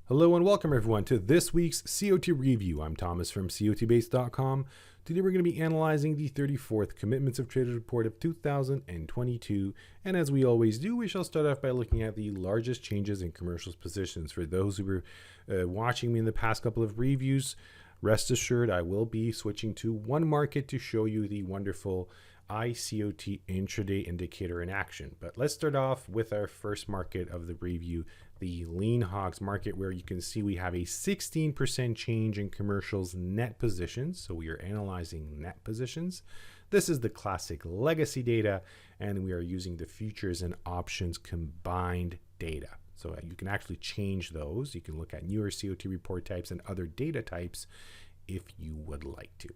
Hello and welcome everyone to this week's COT review. I'm Thomas from COTBase.com. Today we're going to be analyzing the 34th Commitments of Traders Report of 2022. And as we always do, we shall start off by looking at the largest changes in commercials positions. For those who were watching me in the past couple of reviews, rest assured I will be switching to one market to show you the wonderful iCOT intraday indicator in action. But let's start off with our first market of the review, the lean hogs market, where you can see we have a 16% change in commercials net positions. So we are analyzing net positions. This is the classic legacy data, and we are using the futures and options combined data. So you can actually change those. You can look at newer COT report types and other data types if you would like to.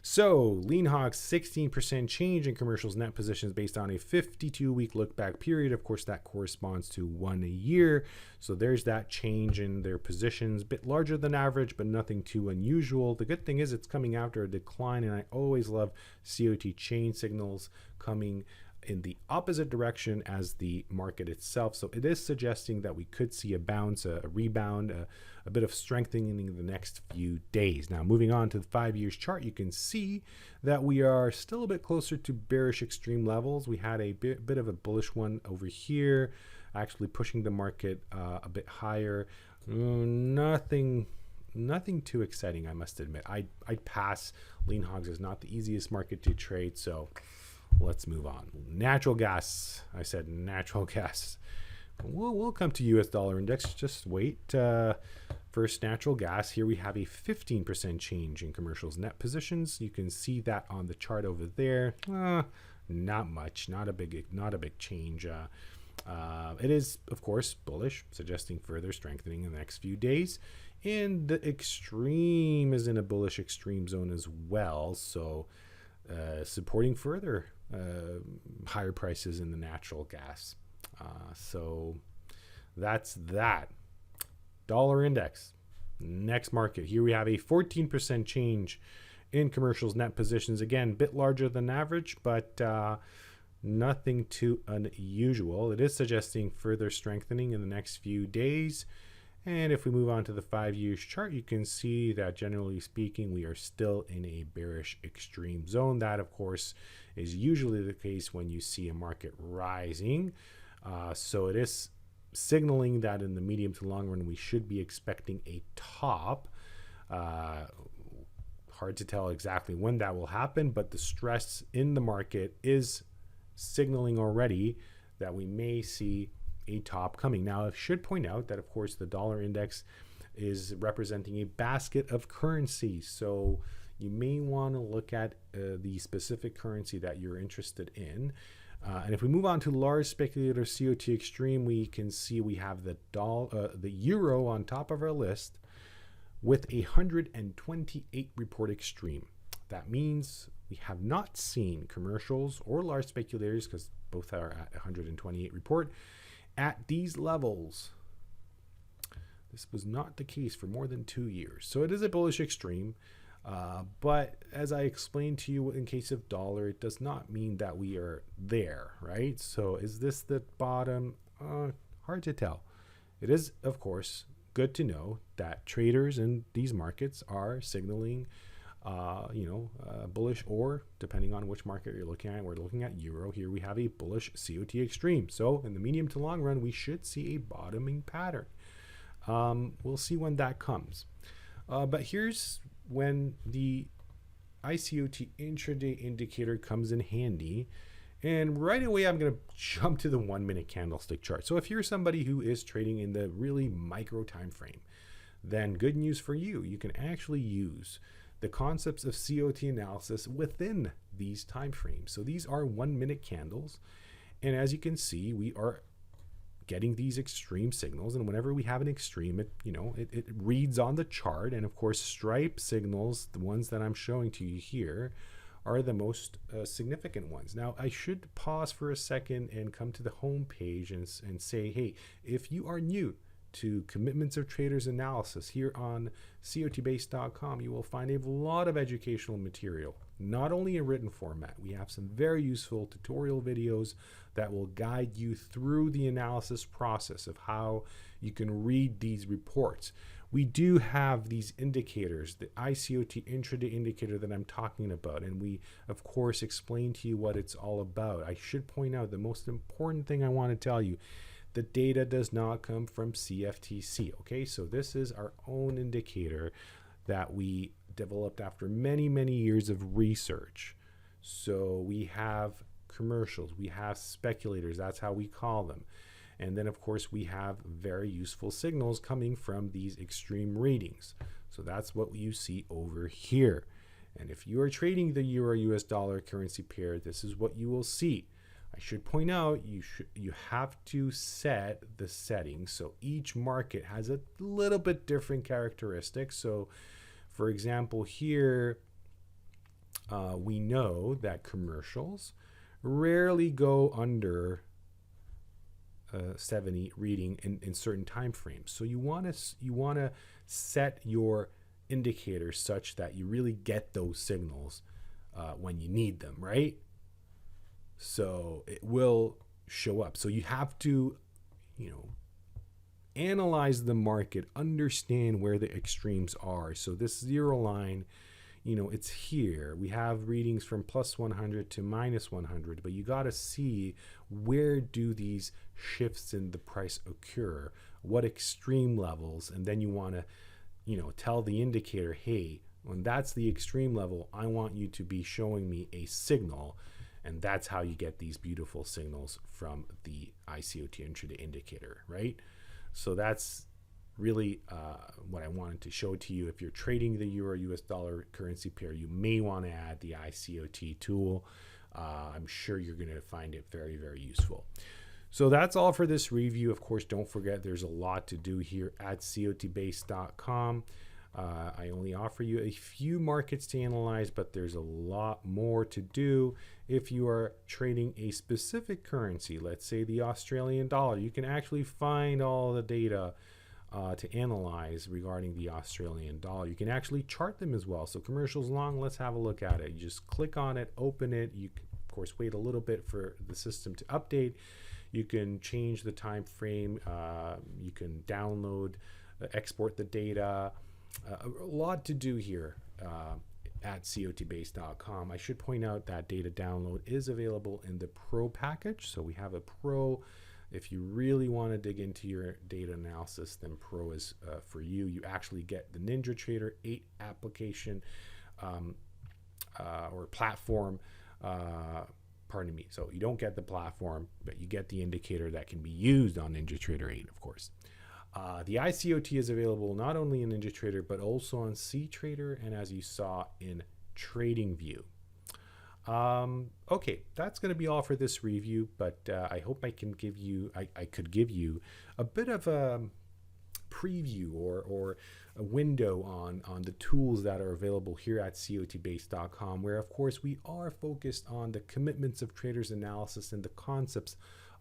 So lean hogs, 16% change in commercials net positions based on a 52-week look back period. Of course, that corresponds to 1 year. So there's that change in their positions, a bit larger than average, but nothing too unusual. The good thing is it's coming after a decline, and I always love COT chain signals coming in the opposite direction as the market itself. So it is suggesting that we could see a bounce, a rebound, a bit of strengthening in the next few days. Now, moving on to the 5 years chart, you can see that we are still a bit closer to bearish extreme levels. We had a bit of a bullish one over here, actually pushing the market a bit higher. Nothing too exciting, I must admit. I'd pass. Lean hogs is not the easiest market to trade, so let's move on. Natural gas. I said natural gas. We'll come to US dollar index. Just wait. First, natural gas. Here we have a 15% change in commercials net positions. You can see that on the chart over there. Not much. Not a big change. It is, of course, bullish, suggesting further strengthening in the next few days. And the extreme is in a bullish extreme zone as well. So supporting further higher prices in the natural gas. So that's that. Dollar index. Next market. Here we have a 14% change in commercials net positions. Again, a bit larger than average, but nothing too unusual. It is suggesting further strengthening in the next few days. And if we move on to the 5 years chart, you can see that generally speaking, we are still in a bearish extreme zone. That, of course, is usually the case when you see a market rising. So it is signaling that in the medium to long run, we should be expecting a top. Hard to tell exactly when that will happen, but the stress in the market is signaling already that we may see a top coming. Now, I should point out that, of course, the dollar index is representing a basket of currencies. So you may want to look at the specific currency that you're interested in. And if we move on to large speculator COT Extreme, we can see we have the euro on top of our list with 128 report extreme. That means we have not seen commercials or large speculators, because both are at 128 report, at these levels. This was not the case for more than 2 years. So it is a bullish extreme. But as I explained to you in case of dollar, it does not mean that we are there, right? So is this the bottom? Hard to tell. It is, of course, good to know that traders in these markets are signaling bullish, or depending on which market you're looking at. We're looking at euro. Here we have a bullish COT extreme. So in the medium to long run, we should see a bottoming pattern. We'll see when that comes. But here's when the iCOT intraday indicator comes in handy. And right away, I'm going to jump to the 1 minute candlestick chart. So if you're somebody who is trading in the really micro time frame, then good news for you. You can actually use the concepts of COT analysis within these time frames. So these are 1 minute candles. And as you can see, we are getting these extreme signals. And whenever we have an extreme, it reads on the chart. And of course, stripe signals, the ones that I'm showing to you here, are the most significant ones. Now, I should pause for a second and come to the home page and say, hey, if you are new to Commitments of Traders analysis here on COTBase.com, you will find a lot of educational material not only in written format, we have some very useful tutorial videos that will guide you through the analysis process of how you can read these reports. We do have these indicators, the iCOT intraday indicator that I'm talking about, and we of course explain to you what it's all about. I should point out the most important thing I want to tell you: the data does not come from CFTC. Okay, so this is our own indicator that we developed after many years of research. So we have commercials, we have speculators, that's how we call them. And then of course we have very useful signals coming from these extreme readings. So that's what you see over here. And if you are trading the euro US dollar currency pair, this is what you will see. I should point out you have to set the settings. So each market has a little bit different characteristics. So for example, here we know that commercials rarely go under 70 reading in certain time frames. So you want to set your indicators such that you really get those signals when you need them, right? So it will show up. So you have to, analyze the market, understand where the extremes are. So this zero line, it's here. We have readings from plus 100 to minus 100, but you got to see where do these shifts in the price occur, what extreme levels, and then you want to, tell the indicator, hey, when that's the extreme level, I want you to be showing me a signal. And that's how you get these beautiful signals from the iCOT intraday indicator, right? So that's really what I wanted to show to you. If you're trading the euro US dollar currency pair, you may want to add the iCOT tool. I'm sure you're going to find it very useful. So that's all for this review. Of course, don't forget there's a lot to do here at cotbase.com. I only offer you a few markets to analyze, but there's a lot more to do. If you are trading a specific currency, let's say the Australian dollar, you can actually find all the data to analyze regarding the Australian dollar. You can actually chart them as well. So commercials long, let's have a look at it. You just click on it, open it. You can, of course, wait a little bit for the system to update. You can change the time frame. You can download, export the data. A lot to do here at cotbase.com. I should point out that data download is available in the Pro package. So we have a Pro. If you really want to dig into your data analysis, then Pro is for you. You actually get the NinjaTrader 8 application or platform. Pardon me. So you don't get the platform, but you get the indicator that can be used on NinjaTrader 8, of course. The iCOT is available not only in NinjaTrader, but also on CTrader and, as you saw, in TradingView. Okay, that's going to be all for this review, but I hope I could give you a bit of a preview or a window on the tools that are available here at cotbase.com, where of course we are focused on the commitments of traders analysis and the concepts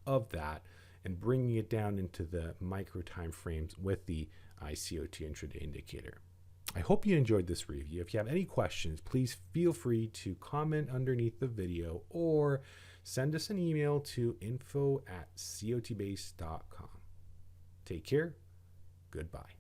of that, and bringing it down into the micro time frames with the iCOT intraday indicator. I hope you enjoyed this review. If you have any questions, please feel free to comment underneath the video or send us an email to info@cotbase.com. Take care. Goodbye.